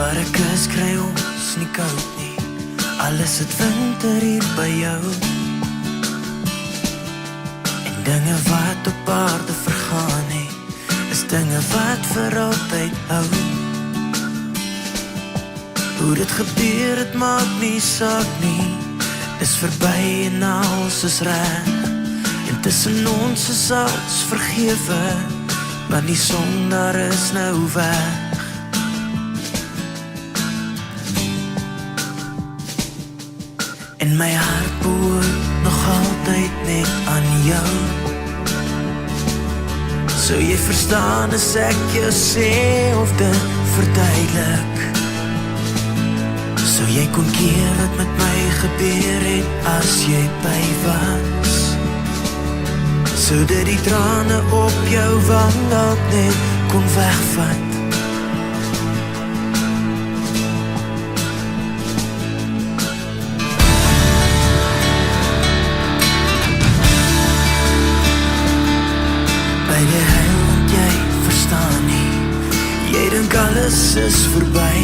Waar ek is kry ons nie koud nie. Alles het winter hier by jou. En dinge wat op aarde vergaan het, is dinge wat vir altyd hou. Hoe dit gebeur, het maak nie saak nie. Dis verby en alles is reg. En tussen ons is alles vergewe, want die son daar is nou weg. En my hart behoort nog altyd net aan jou. Sou jy verstaan as ek jou sê of dit verduidelik? Sou jy kon keer wat met my gebeur het as jy by was? Sou dit die trane op jou wang dalk net kon wegvat? By die huil want jy verstaan nie. Jy dink alles is verby,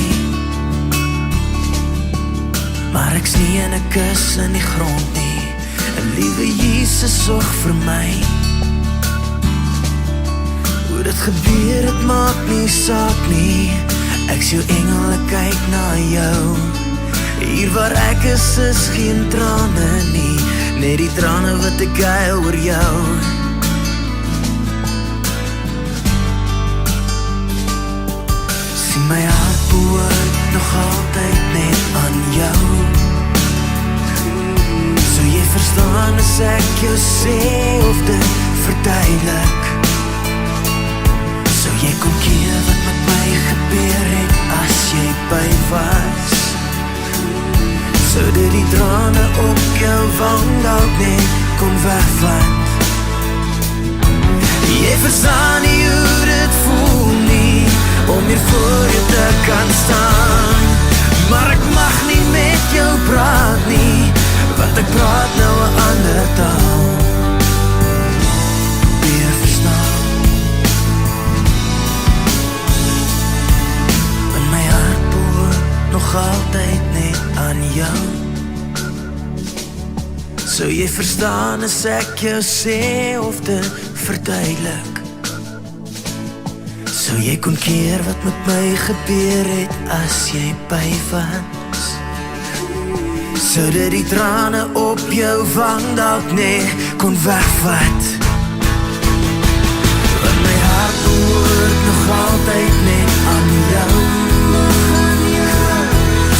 maar ek's nie in 'n kus in die grond nie. 'n Liewe Jesus sorg vir my. Hoe dit gebeur, het maak nie saak nie. Ek's jou engel, ek kyk na jou. Hier waar ek is geen trane nie, net die trane wat ek huil oor jou. Sien my hart behoort nog altyd net aan jou. Sou jy verstaan as ek jou sê of dit verduidelik? Sou jy kon keer wat met my gebeur het as jy by was? Sou dit die trane op jou wang dalk net kon wegvat? Jy verstaan nie hoe dit voel nie, om hier voor jou te kan staan. Maar ek mag nie met jou praat nie, want ek praat nou 'n ander taal. Probeer verstaan. Want my hart behoort nog altyd net aan jou. Sou jy verstaan as ek jou sê of dit verduidelik? Sou jy kon keer wat met my gebeur het as jy by was? Sou dit die trane op jou wang dalk net kon wegvat? Want my hart behoort nog altyd net aan jou.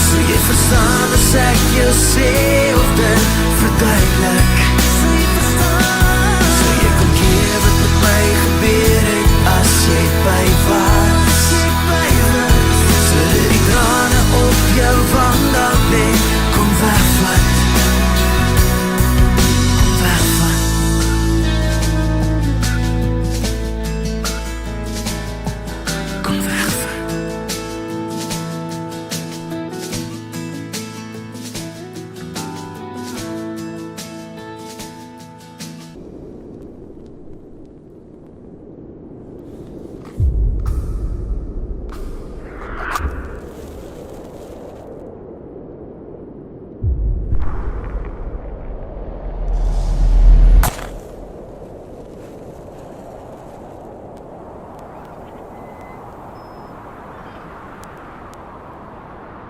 Sou jy verstaan as ek jou sê of dit verduidelik? Sou jy kon keer wat met my gebeur het as jy by was? Sou dit die trane op jou wang dalk net kon wegvat? Kon wegvat?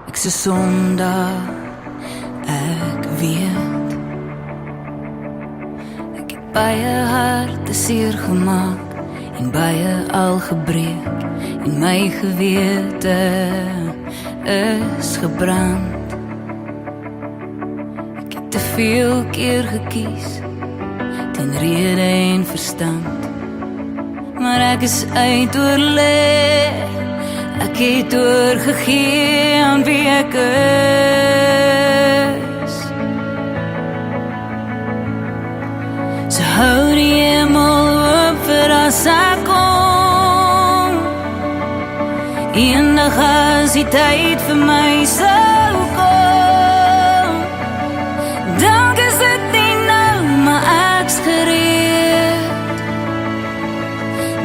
Ek's 'n sondaar, ek weet. Ek het baie harte seer gemaak en baie al gebreek, en my gewete is gebrand. Ek het te veel keer gekies teen rede en verstand, maar ek is uit oorleg. Ek het oorgegee aan wie ek is. So hou die hemel oop vir as ek kom. Eendag as die tyd vir my sou kom, dan is dit nie nou, maar ek's gereed.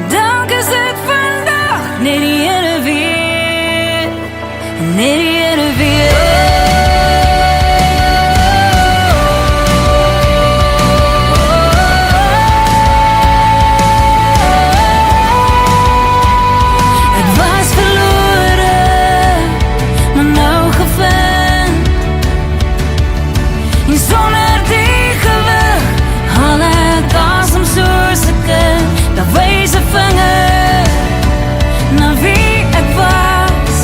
Dan is dit vandag, net die ene weer. net die Here weet. Sonder die gewig, al ek asem soos 'n kind, dan wys 'n vinger na wie ek was.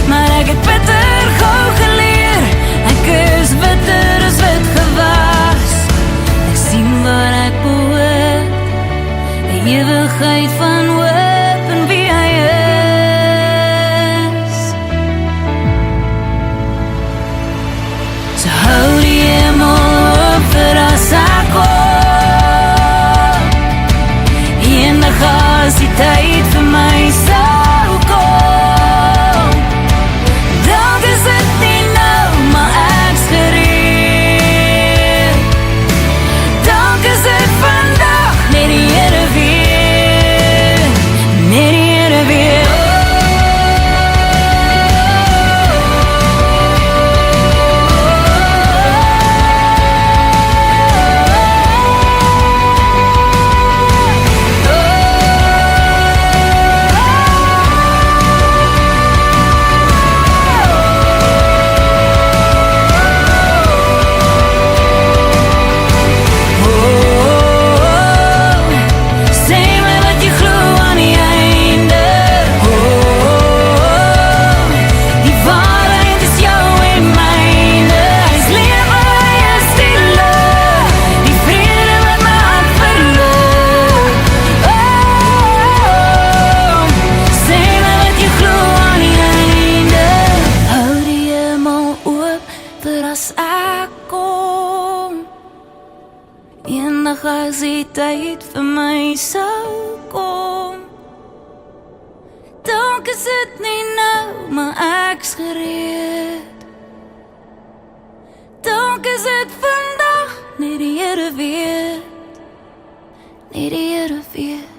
Maar ek het bitter gou geleer, ek is bitter as wit gewas. Ek sien waar ek behoort, 'n ewigheid van hoop en wie hy is. So hou die hemel op vir as ek kom. Eendag as die tyd vir my sal kom, dalk is dit nie nou, maar ek's gereed. Dalk is dit vandag, net die Here weet, net die Here weet. Eendag as die tyd vir my sou kom, dalk is dit nie nou, maar ek's gereed. Dalk is dit vandag, net die Here weet, net die Here weet.